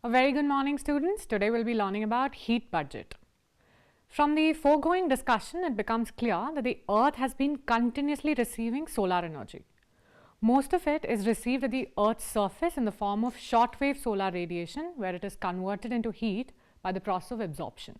A very good morning, students. Today we'll be learning about heat budget. From the foregoing discussion, it becomes clear that the Earth has been continuously receiving solar energy. Most of it is received at the Earth's surface in the form of short-wave solar radiation, where it is converted into heat by the process of absorption.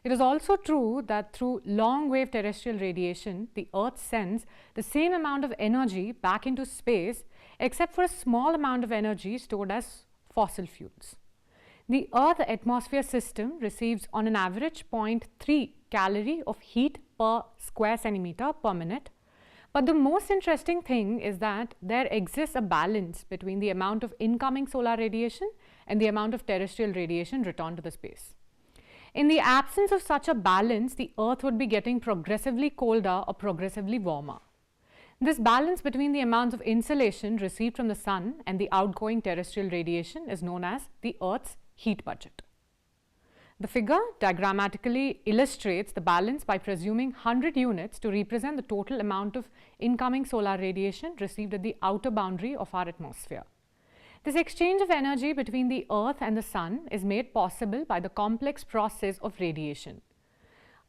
It is also true that through long-wave terrestrial radiation, the Earth sends the same amount of energy back into space, except for a small amount of energy stored as fossil fuels. The Earth atmosphere system receives on an average 0.3 calorie of heat per square centimeter per minute. But the most interesting thing is that there exists a balance between the amount of incoming solar radiation and the amount of terrestrial radiation returned to the space. In the absence of such a balance, the Earth would be getting progressively colder or progressively warmer. This balance between the amounts of insolation received from the sun and the outgoing terrestrial radiation is known as the Earth's heat budget. The figure diagrammatically illustrates the balance by presuming 100 units to represent the total amount of incoming solar radiation received at the outer boundary of our atmosphere. This exchange of energy between the Earth and the Sun is made possible by the complex process of radiation.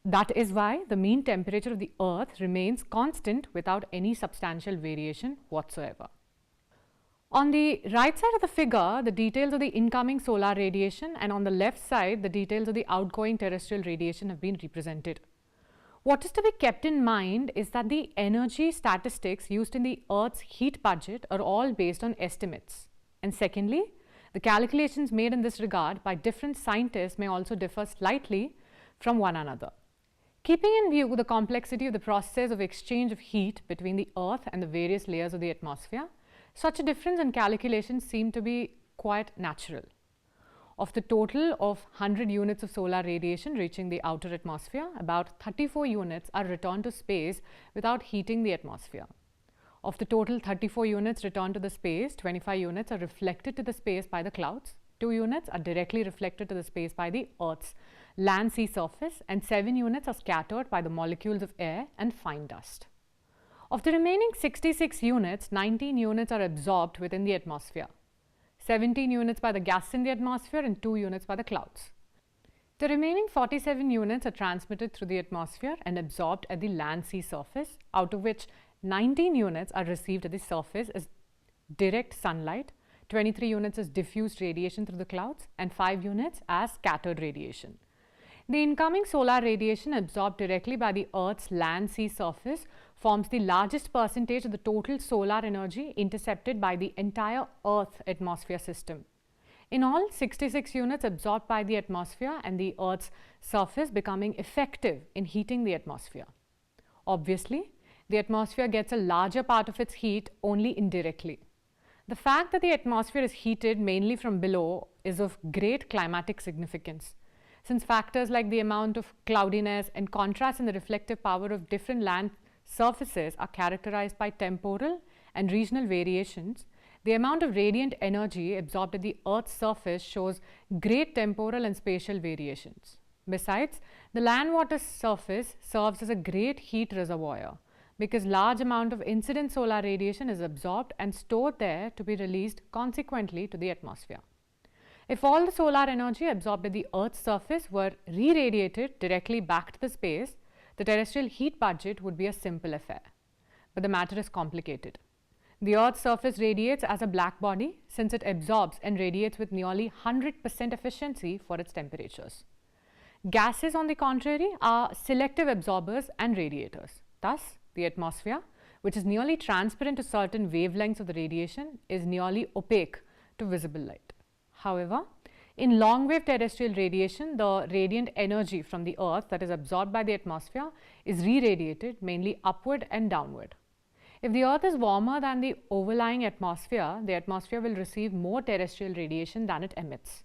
That is why the mean temperature of the Earth remains constant without any substantial variation whatsoever. On the right side of the figure, the details of the incoming solar radiation, and on the left side, the details of the outgoing terrestrial radiation have been represented. What is to be kept in mind is that the energy statistics used in the Earth's heat budget are all based on estimates. And secondly, the calculations made in this regard by different scientists may also differ slightly from one another. Keeping in view the complexity of the process of exchange of heat between the Earth and the various layers of the atmosphere, such a difference in calculations seem to be quite natural. Of the total of 100 units of solar radiation reaching the outer atmosphere, about 34 units are returned to space without heating the atmosphere. Of the total 34 units returned to the space, 25 units are reflected to the space by the clouds, 2 units are directly reflected to the space by the Earth's land sea surface, and 7 units are scattered by the molecules of air and fine dust. Of the remaining 66 units, 19 units are absorbed within the atmosphere, 17 units by the gas in the atmosphere, and 2 units by the clouds. The remaining 47 units are transmitted through the atmosphere and absorbed at the land sea surface, out of which 19 units are received at the surface as direct sunlight, 23 units as diffused radiation through the clouds, and 5 units as scattered radiation. The incoming solar radiation absorbed directly by the Earth's land sea surface forms the largest percentage of the total solar energy intercepted by the entire Earth atmosphere system. In all, 66 units absorbed by the atmosphere and the Earth's surface becoming effective in heating the atmosphere. Obviously, the atmosphere gets a larger part of its heat only indirectly. The fact that the atmosphere is heated mainly from below is of great climatic significance, since factors like the amount of cloudiness and contrast in the reflective power of different land surfaces are characterized by temporal and regional variations. The amount of radiant energy absorbed at the Earth's surface shows great temporal and spatial variations. Besides, the land water surface serves as a great heat reservoir, because large amount of incident solar radiation is absorbed and stored there to be released consequently to the atmosphere. If all the solar energy absorbed at the Earth's surface were re-radiated directly back to the space, the terrestrial heat budget would be a simple affair. But the matter is complicated. The Earth's surface radiates as a black body, since it absorbs and radiates with nearly 100% efficiency for its temperatures. Gases, on the contrary, are selective absorbers and radiators. Thus, the atmosphere, which is nearly transparent to certain wavelengths of the radiation, is nearly opaque to visible light. However, in long-wave terrestrial radiation, the radiant energy from the Earth that is absorbed by the atmosphere is re-radiated mainly upward and downward. If the Earth is warmer than the overlying atmosphere, the atmosphere will receive more terrestrial radiation than it emits.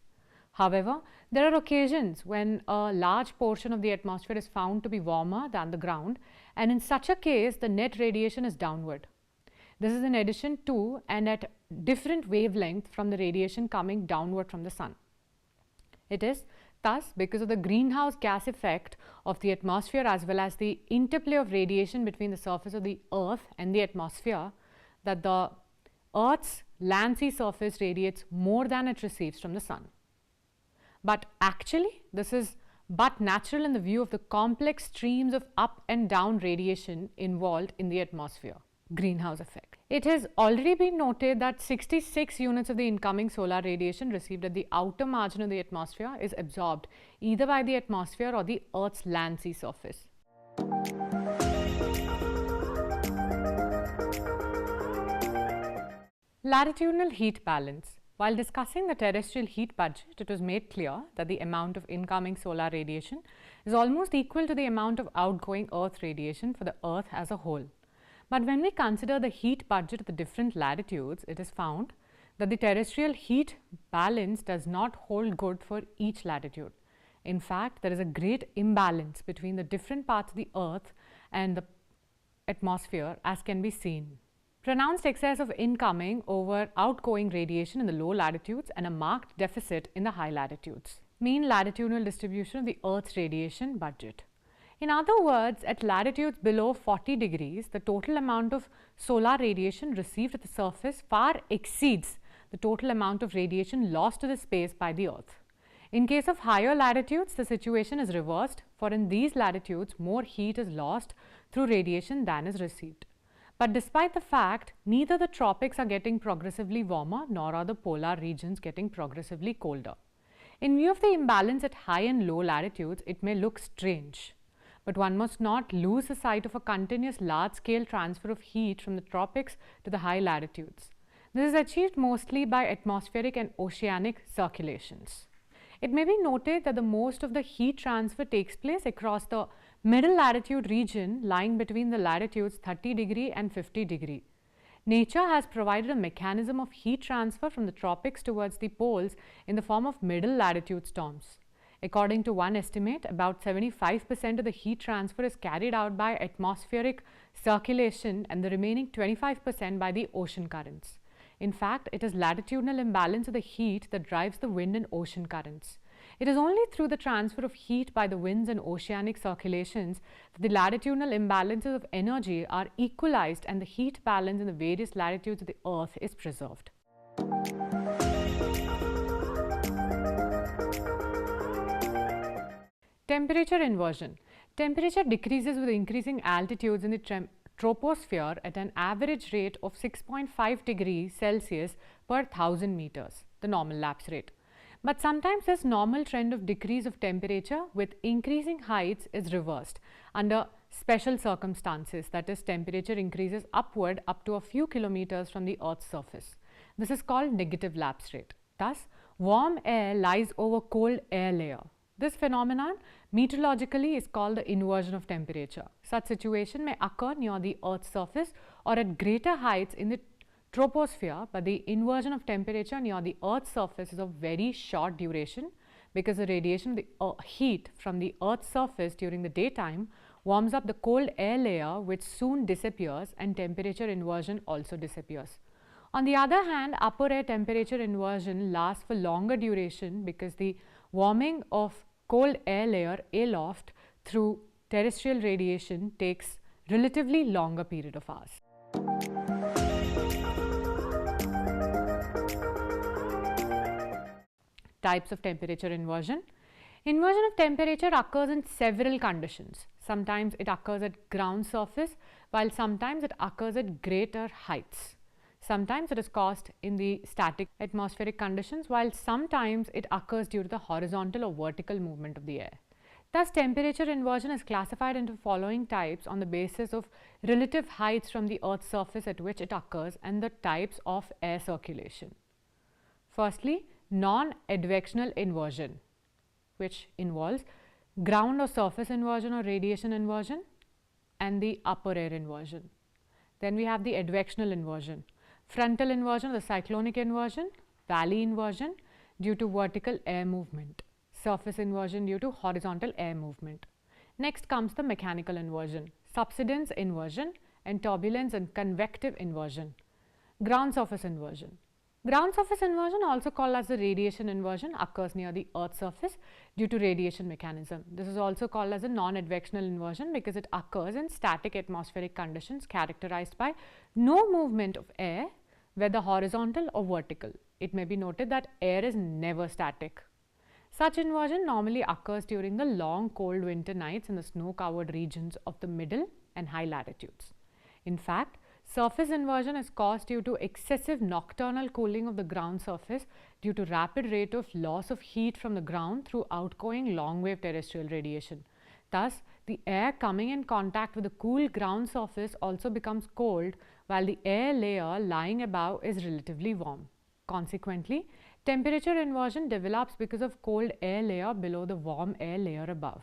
However, there are occasions when a large portion of the atmosphere is found to be warmer than the ground, and in such a case, the net radiation is downward. This is in addition to and at different wavelength from the radiation coming downward from the sun. It is thus because of the greenhouse gas effect of the atmosphere as well as the interplay of radiation between the surface of the Earth and the atmosphere that the Earth's land sea surface radiates more than it receives from the sun. But actually, this is but natural in the view of the complex streams of up and down radiation involved in the atmosphere. Greenhouse effect. It has already been noted that 66 units of the incoming solar radiation received at the outer margin of the atmosphere is absorbed either by the atmosphere or the Earth's land sea surface. Latitudinal heat balance. While discussing the terrestrial heat budget, it was made clear that the amount of incoming solar radiation is almost equal to the amount of outgoing Earth radiation for the Earth as a whole. But when we consider the heat budget of the different latitudes, it is found that the terrestrial heat balance does not hold good for each latitude. In fact, there is a great imbalance between the different parts of the Earth and the atmosphere, as can be seen. Pronounced excess of incoming over outgoing radiation in the low latitudes and a marked deficit in the high latitudes. Mean latitudinal distribution of the Earth's radiation budget. In other words, at latitudes below 40 degrees, the total amount of solar radiation received at the surface far exceeds the total amount of radiation lost to the space by the Earth. In case of higher latitudes, the situation is reversed, for in these latitudes, more heat is lost through radiation than is received. But despite the fact, neither the tropics are getting progressively warmer nor are the polar regions getting progressively colder. In view of the imbalance at high and low latitudes, it may look strange. But one must not lose the sight of a continuous large-scale transfer of heat from the tropics to the high latitudes. This is achieved mostly by atmospheric and oceanic circulations. It may be noted that the most of the heat transfer takes place across the middle latitude region lying between the latitudes 30 degree and 50 degree. Nature has provided a mechanism of heat transfer from the tropics towards the poles in the form of middle latitude storms. According to one estimate, about 75% of the heat transfer is carried out by atmospheric circulation and the remaining 25% by the ocean currents. In fact, it is latitudinal imbalance of the heat that drives the wind and ocean currents. It is only through the transfer of heat by the winds and oceanic circulations that the latitudinal imbalances of energy are equalized and the heat balance in the various latitudes of the Earth is preserved. Temperature inversion. Temperature decreases with increasing altitudes in the troposphere at an average rate of 6.5 degrees Celsius per 1000 meters, the normal lapse rate. But sometimes this normal trend of decrease of temperature with increasing heights is reversed under special circumstances, that is, temperature increases upward up to a few kilometers from the Earth's surface. This is called negative lapse rate. Thus, warm air lies over cold air layer. This phenomenon meteorologically is called the inversion of temperature. Such situation may occur near the Earth's surface or at greater heights in the troposphere, but the inversion of temperature near the Earth's surface is of very short duration because the radiation of the heat from the Earth's surface during the daytime warms up the cold air layer, which soon disappears, and temperature inversion also disappears. On the other hand, upper air temperature inversion lasts for longer duration because the warming of cold air layer aloft through terrestrial radiation takes relatively longer period of hours. Types of temperature inversion. Inversion of temperature occurs in several conditions. Sometimes it occurs at ground surface, while sometimes it occurs at greater heights. Sometimes it is caused in the static atmospheric conditions, while sometimes it occurs due to the horizontal or vertical movement of the air. Thus, temperature inversion is classified into following types on the basis of relative heights from the Earth's surface at which it occurs and the types of air circulation. Firstly, non-advectional inversion, which involves ground or surface inversion or radiation inversion, and the upper air inversion. Then we have the advectional inversion. Frontal inversion or the cyclonic inversion, valley inversion due to vertical air movement, surface inversion due to horizontal air movement. Next comes the mechanical inversion, subsidence inversion, and turbulence and convective inversion. Ground surface inversion. Ground surface inversion, also called as the radiation inversion, occurs near the Earth's surface due to radiation mechanism. This is also called as a non-advectional inversion because it occurs in static atmospheric conditions characterized by no movement of air, whether horizontal or vertical. It may be noted that air is never static. Such inversion normally occurs during the long cold winter nights in the snow-covered regions of the middle and high latitudes. In fact, surface inversion is caused due to excessive nocturnal cooling of the ground surface due to rapid rate of loss of heat from the ground through outgoing long-wave terrestrial radiation. Thus, the air coming in contact with the cool ground surface also becomes cold, while the air layer lying above is relatively warm. Consequently, temperature inversion develops because of cold air layer below the warm air layer above.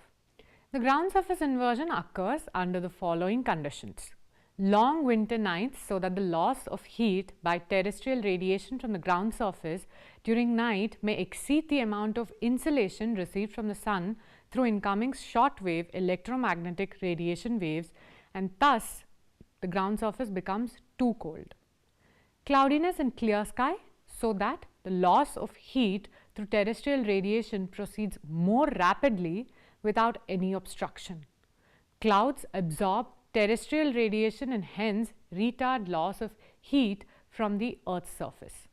The ground surface inversion occurs under the following conditions. Long winter nights, so that the loss of heat by terrestrial radiation from the ground surface during night may exceed the amount of insolation received from the sun through incoming short-wave electromagnetic radiation waves, and thus the ground surface becomes too cold. Cloudiness and clear sky, so that the loss of heat through terrestrial radiation proceeds more rapidly without any obstruction. Clouds absorb terrestrial radiation and hence retard loss of heat from the Earth's surface.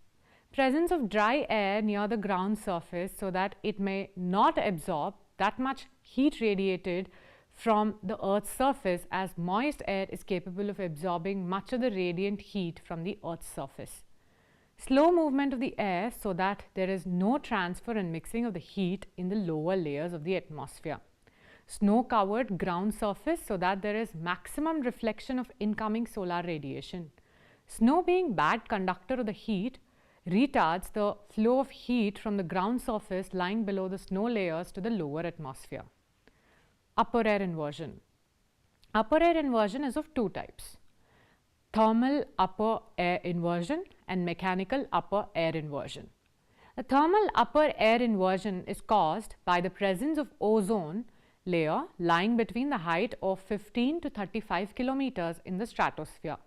Presence of dry air near the ground surface, so that it may not absorb that much heat radiated from the Earth's surface, as moist air is capable of absorbing much of the radiant heat from the Earth's surface. Slow movement of the air, so that there is no transfer and mixing of the heat in the lower layers of the atmosphere. Snow covered ground surface, so that there is maximum reflection of incoming solar radiation. Snow, being bad conductor of the heat, retards the flow of heat from the ground surface lying below the snow layers to the lower atmosphere. Upper air inversion. Upper air inversion is of two types: thermal upper air inversion and mechanical upper air inversion. The thermal upper air inversion is caused by the presence of ozone layer lying between the height of 15 to 35 kilometers in the stratosphere.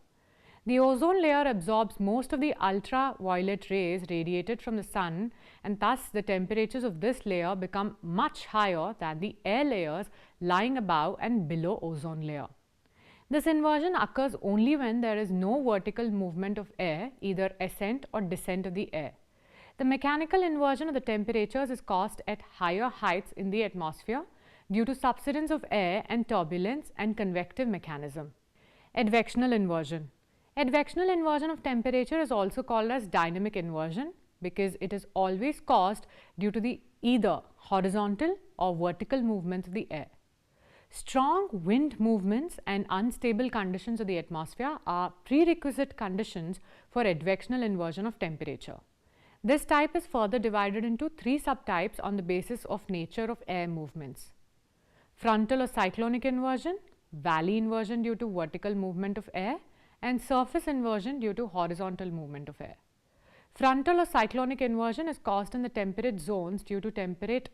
The ozone layer absorbs most of the ultraviolet rays radiated from the sun, and thus the temperatures of this layer become much higher than the air layers lying above and below ozone layer. This inversion occurs only when there is no vertical movement of air, either ascent or descent of the air. The mechanical inversion of the temperatures is caused at higher heights in the atmosphere due to subsidence of air and turbulence and convective mechanism. Advectional inversion. Advectional inversion of temperature is also called as dynamic inversion because it is always caused due to the either horizontal or vertical movements of the air. Strong wind movements and unstable conditions of the atmosphere are prerequisite conditions for advectional inversion of temperature. This type is further divided into three subtypes on the basis of nature of air movements: frontal or cyclonic inversion, valley inversion due to vertical movement of air, and surface inversion due to horizontal movement of air. Frontal or cyclonic inversion is caused in the temperate zones due to temperate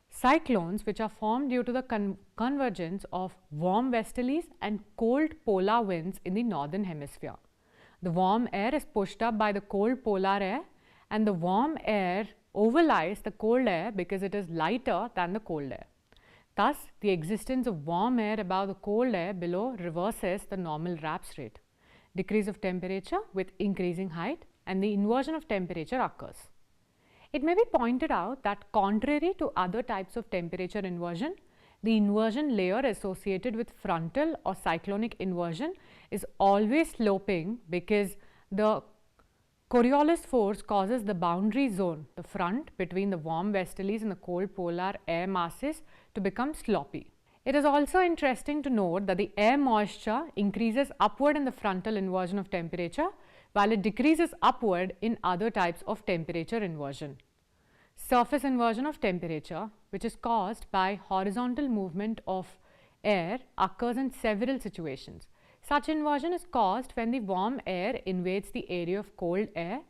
cyclones which are formed due to the convergence of warm westerlies and cold polar winds in the northern hemisphere. The warm air is pushed up by the cold polar air, and the warm air overlies the cold air because it is lighter than the cold air. Thus, the existence of warm air above the cold air below reverses the normal Raps rate. Decrease of temperature with increasing height, and the inversion of temperature occurs. It may be pointed out that contrary to other types of temperature inversion, the inversion layer associated with frontal or cyclonic inversion is always sloping because the Coriolis force causes the boundary zone, the front between the warm westerlies and the cold polar air masses, to become sloppy. It is also interesting to note that the air moisture increases upward in the frontal inversion of temperature, while it decreases upward in other types of temperature inversion. Surface inversion of temperature, which is caused by horizontal movement of air, occurs in several situations. Such inversion is caused when the warm air invades the area of cold air,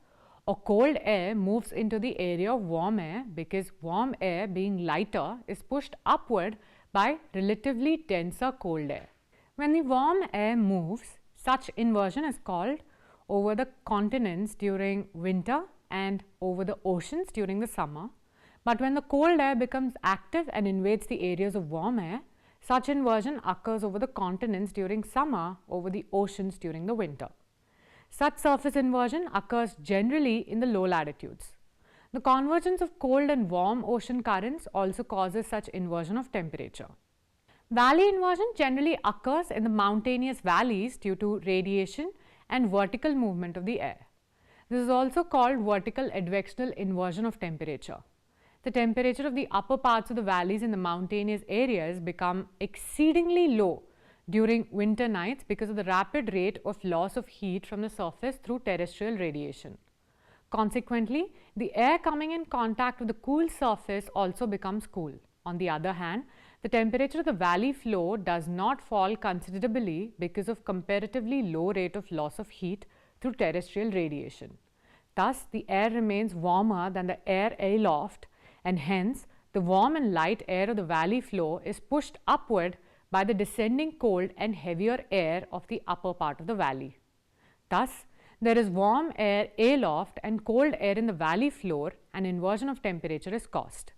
or cold air moves into the area of warm air because warm air, being lighter, is pushed upward by relatively denser cold air. When the warm air moves, such inversion is called over the continents during winter and over the oceans during the summer. But when the cold air becomes active and invades the areas of warm air, such inversion occurs over the continents during summer, over the oceans during the winter. Such surface inversion occurs generally in the low latitudes. The convergence of cold and warm ocean currents also causes such inversion of temperature. Valley inversion generally occurs in the mountainous valleys due to radiation and vertical movement of the air. This is also called vertical advectional inversion of temperature. The temperature of the upper parts of the valleys in the mountainous areas become exceedingly low during winter nights because of the rapid rate of loss of heat from the surface through terrestrial radiation. Consequently, the air coming in contact with the cool surface also becomes cool. On the other hand, the temperature of the valley floor does not fall considerably because of comparatively low rate of loss of heat through terrestrial radiation. Thus, the air remains warmer than the air aloft, and hence the warm and light air of the valley floor is pushed upward by the descending cold and heavier air of the upper part of the valley. Thus, there is warm air aloft and cold air in the valley floor, and inversion of temperature is caused.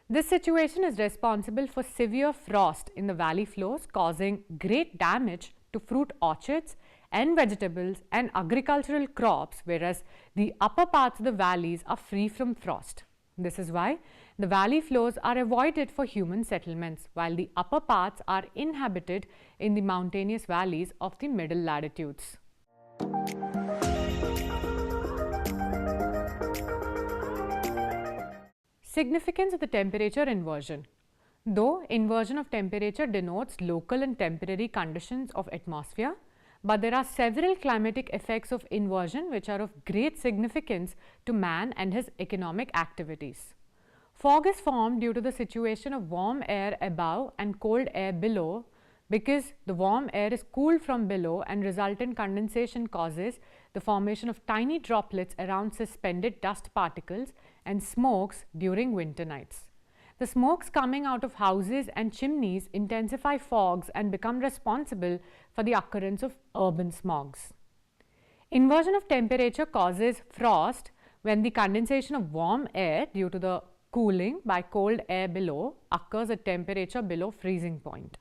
This situation is responsible for severe frost in the valley floors, causing great damage to fruit orchards and vegetables and agricultural crops, whereas the upper parts of the valleys are free from frost. This is why the valley floors are avoided for human settlements, while the upper parts are inhabited in the mountainous valleys of the middle latitudes. Significance of the temperature inversion. Though inversion of temperature denotes local and temporary conditions of atmosphere, but there are several climatic effects of inversion which are of great significance to man and his economic activities. Fog is formed due to the situation of warm air above and cold air below, because the warm air is cooled from below, and resultant condensation causes the formation of tiny droplets around suspended dust particles and smokes during winter nights. The smokes coming out of houses and chimneys intensify fogs and become responsible for the occurrence of urban smogs. Inversion of temperature causes frost when the condensation of warm air due to the cooling by cold air below occurs at temperature below freezing point.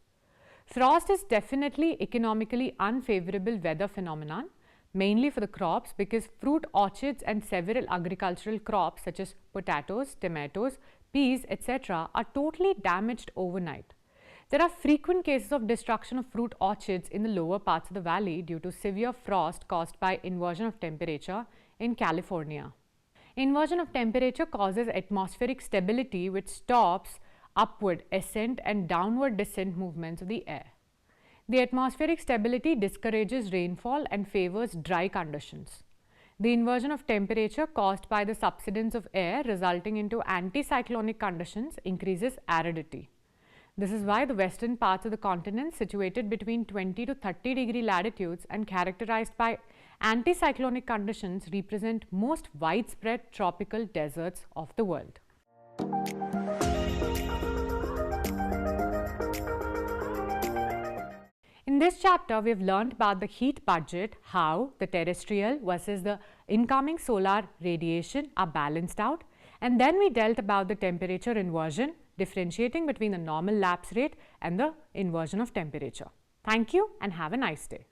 Frost is definitely economically unfavorable weather phenomenon, mainly for the crops, because fruit orchards and several agricultural crops such as potatoes, tomatoes, peas, etc. are totally damaged overnight. There are frequent cases of destruction of fruit orchards in the lower parts of the valley due to severe frost caused by inversion of temperature in California. Inversion of temperature causes atmospheric stability, which stops upward ascent and downward descent movements of the air. The atmospheric stability discourages rainfall and favors dry conditions. The inversion of temperature caused by the subsidence of air resulting into anticyclonic conditions increases aridity. This is why the western parts of the continent situated between 20 to 30 degree latitudes and characterized by anticyclonic conditions represent most widespread tropical deserts of the world. In this chapter, we have learned about the heat budget, how the terrestrial versus the incoming solar radiation are balanced out, and then we dealt about the temperature inversion, differentiating between the normal lapse rate and the inversion of temperature. Thank you and have a nice day.